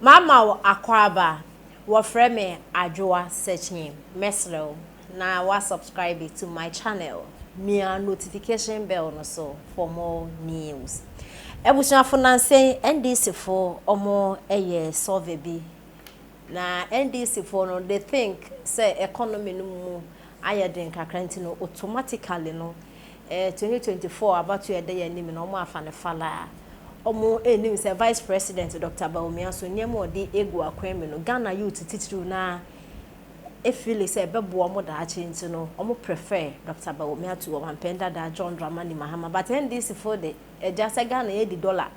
Mama Akwaba, what frame Adjoa searching Meslo. Now wa subscribe to my channel. Mia notification bell no so for more news. Ebusha finance NDC for omo eye solve bi. Na NDC for no they think say economy no mu ayeden kakranti no automatically no 2024 about to dey anim no omo afa ne fala. Omo enim say Vice President Dr. Baumia so nyem odi egu akwemi no Ghana youth titiru na efili say bebo omo da achi nti no omo prefer Dr. Baumia to omampenda da John Dramani Mahama but NDC for the just Ghana e di dollar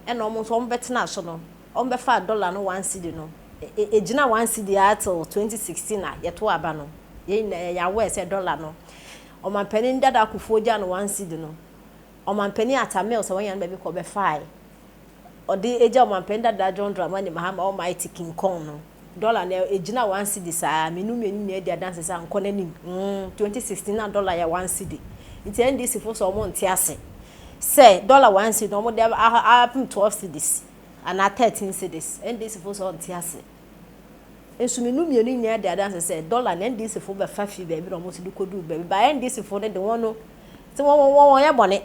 e no omo so omo betena so no omo be fa dollar no 1 cedi no ejina 1 cedi until 2016 na yeto aba no ye ya we say dollar no omampeni ndada kufoja no 1 cedi no omampeni atamel so wan be ko be fai odi eja omampenda da John Dramani Mahama almighty king kong no dollar na ejina 1 cedi sa menu na dia dance sa nko nanim 2016 na dollar ya 1 cedi nti NDC for so omo nti ase say dollar 1 cedi omo dey up 12 cedis and 13 cedis NDC for so nti ase ensu menu na dia dance say dollar na NDC for be 5 be bi omo se kodu be ba NDC for the one no ti won ya bone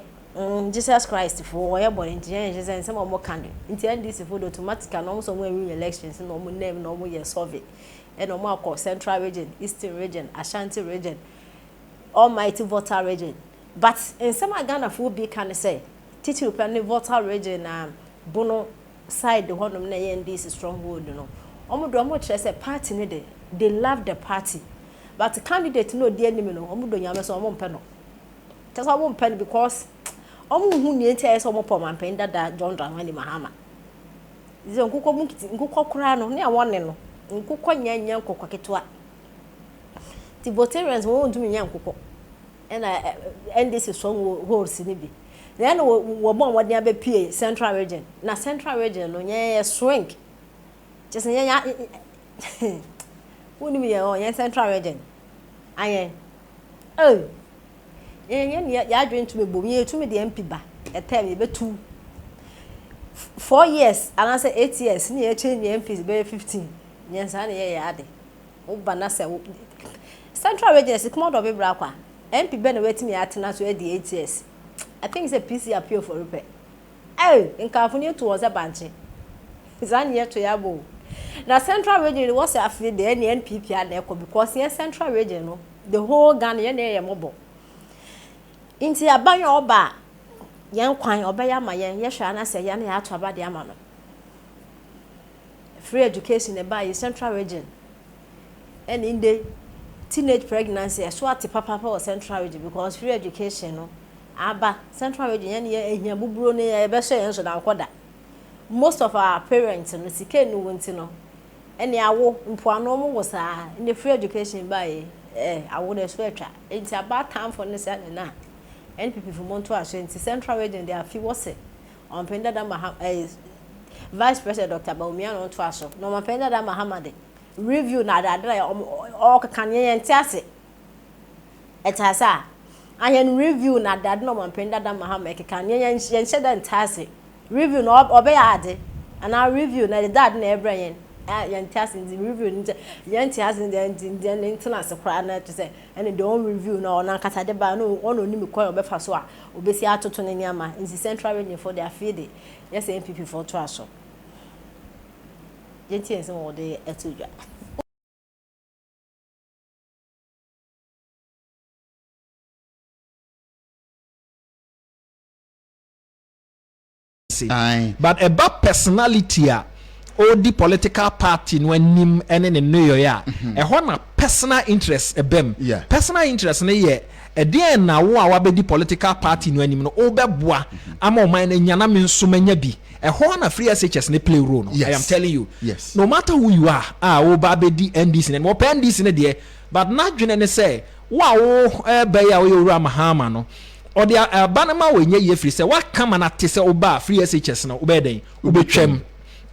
Jesus Christ for where born in Jesus and some more candy. In NDC for automatic and almost when elections no more name no more survey. And no more Central Region, Eastern Region, Ashanti Region, Almighty Voter Region. But in some Ghana for be can say Titi Penny Voter Region Bono side the one of NDC stronghold, you know. Almost a party needed. They love the party. But the candidate no dear enemy no omudo nyame so omo mpɛ no. Just omo mpɛ because omo hu ni enti ayeso omo pom ampen dada John Dramani Mahama. Ize nkukɔ mukiti nkukɔ kura no ne awone no. Nkukɔ nyanya nkukɔ ketwa. Ti Botarians won ntumi nya nkukɔ. Na NDC strongholds ni bi. Then wo bon wode abepie Central Region. Na Central Region no nya shrink. Just nya woni mi ye Central Region. Aye. Oh. Ya adwen to me bom ye to me the MP ba. E time be 4 years and I say 8 years ni e change the MPs be 15. Nyensa na ye ya ade. Wo ba na say Central Region is come out of Ebra kwa. MP be na wetimi atena so e the 8 years. I think it's a PC appeal for repair. Eh, in California towards a banche. Zan ye to yabo. Now Central Region was after the NPP and because here Central Region no the whole Ghana ye mobile. Inti abanyo oba yen kwan obaya ma yen ye hwa na se ye na ya to aba de ama no. Free education e ba Central Region. And in the teenage pregnancy so ati papa for Central Region because free education no aba Central Region ye ehia buburo ne ye be so yen so na nkoda. Most of our parents no sike no wonti no ene awo mpoano mo wo saa in the free education by awo na so atwa enti about time for ne say na NPP for Monto Ashanti Central Region they are few was on penda da Vice President Dr. Baumia no to aso no man penda da Mahamade review na da all kan ye entiase etasa ayen review na da no man penda da Mahamade kan ye yenche da entiase review no obe ade and our review na the dad na ebrayen entiase the review entiase the internal kra na to say and don't review na ona kata de ba no ono ni me kwan obefa so a obesi atoto ne niama in the Central Region for their feed yes NPP for to aso yenti ense wo de etudwa but about personality all the political party no anim ene ne no ya e ho na personal interest ebem personal interest ne ye e de na wo a wabedi political party no anim no obeboa ama o man na nyana me nso manya bi e ho na free SHS ne play role no I am telling you no matter who you are wo ba bedi NDC ne wo pa NDC ne de but na dwene ne say wo be ya wo yura Mahama no or the banama we nye ye free say what come na te say oba free SHS no obeden obetwam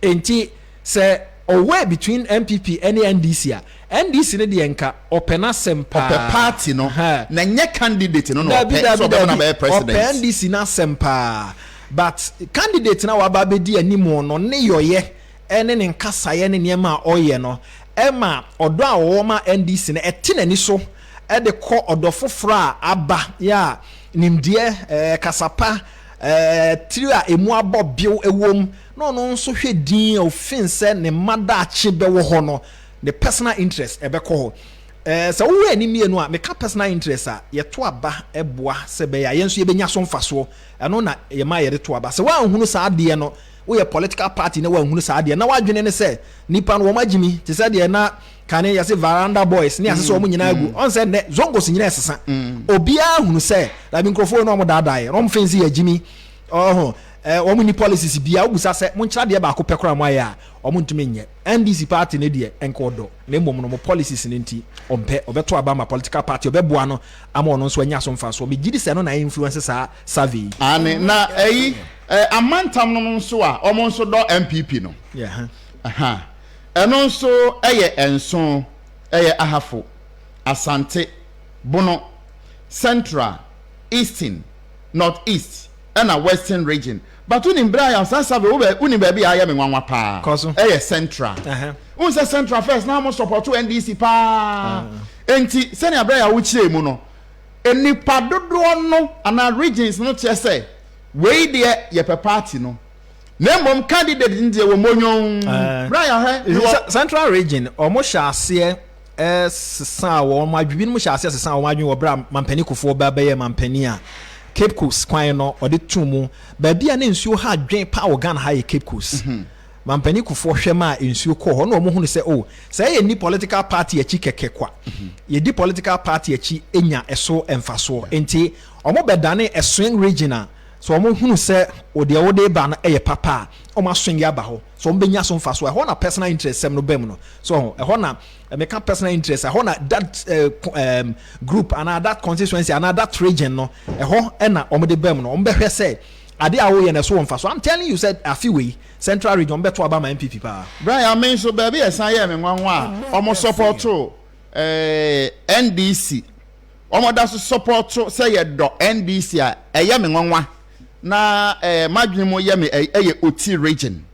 enti say away between MPP and NDC NDC ne de enka opena sempa ope party no na nye candidate no so na be president NDC na sempa but candidate na waba be di animo no ne yoye ene ne nkasaye ne niema oye no ema odo a wo ma NDC ne eti nani so e de kɔ odo foforo aba ya nimdie kasapa tiri a emu abɔ bio ewom no nso hwɛ din offense ne madache be wo ho no the personal interest ebe kɔ ho so wo ani mienu a meka personal interest a ye to aba eboa se be ya ye nso ye benya so mfaso eno na ye ma ye de to aba se wa nhunu sa ade no wo ye political party na wa nhunu sa ade na wadwene ne se nipa no wo magimi te se de na kane ya se veranda boys ne asese omo nyina agu on se ne zongos nyina esesa obia hunu se la bi nkrofo no omo daadae no mfensi ya jimi omo ni policies bia obusa se mo nkyira de ba ko pekora mo aya omo ntumi nye NDC party ne de enkodo na mmom no mo policies ne nti ompe obeto aba ma political party obeboa no ama ono nso anya so mfa so be gidi se no na influence sa survey ane na amantam no nso a omo nso do NPP no eno nso enso ahafo asante bono central eastern northeast and a western region but unim bra ya sabe unim ba bia ya me nwanwa pa central say central first na mo support NDC pa enti sene abra ya wo chire mu no enipa dodo no ana regions no che say we de ye pe party no na mom candidate ndi wo monyon bra ya central region omo sha ase sesa wo madwi no sha ase sesa wo madwi wo bra mampani kofo ba ye mampani a Cape Coast kwan no ode tumu ba bia na nsuo ha dwen pa organ ha ye Cape Coast mampani kofo hwema nsuo ko ho no mo hunu se say any political party achi kekekwa ye di political party achi enya eso emfaso enti omo bedane a swing regional so omo hunu se ode ba na eye papa omo swing ya ba ho so omo benya so mfaso ho na personal interest sem no bem no so ho na make personal interest ho na that group and that constituency and that region no ho na omo de bem no omo behwe se ade a wo ye na so mfaso I'm telling you said afiwe central region beto aba ma NPP pa Brian I mean so baby esan ye me nwanwa omo support NDC omo da so support say ye do NDC a eye me nwanwa na madwene mo ye me eye oti region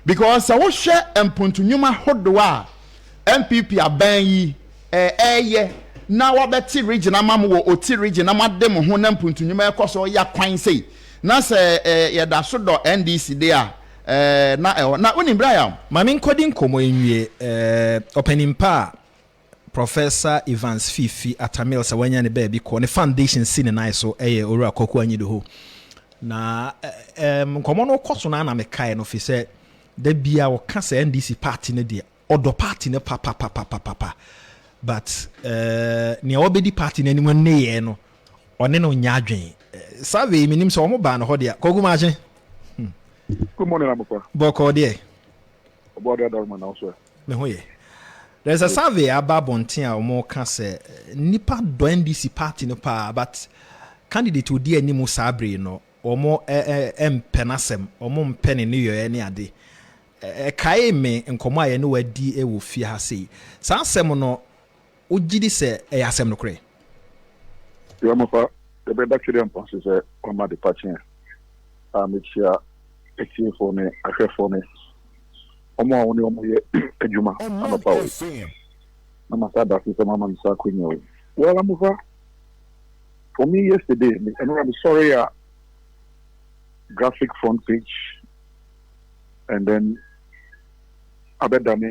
because wo hwe empontunwuma hodo a NPP aban yi eye na wo beti region amam wo oti region amade mo ho na empontunwuma ekoso ya kwan sei na se ye da so do NDC de a na unim Brian mami nkodi nkomo enwie opening pa Professor Evans Fifi Atamil sa wanya ne baby ko ne foundation sin na so owura koku anyi do ho na nkomo no koso na me kai no fi se da bia wo ka se NDC party ne de odo party ne papa but ne obedi party ne ni ne ye no one no nya adwen save minim so mo ba no ho de kogu ma je Good morning, Abuka. Boko de. About the other man also. Me ho ye. There's a survey about Bontin or more can say nipa do NDC party no pa but candidate would di any mo sabre no or more penasem or more penny new year any ade. Kae me nkoma ye no wadi e wo fie ha sei. Sansem no ugidi se e asem no kre. You am for the better children passes on my departure. It's here for me, I care for me. Omo oni omo ye ejuma ama pawo. Mama said that is mama nsa kunyo. Well, I'm over. For me yesterday, and I'm sorry graphic front page and then Abedane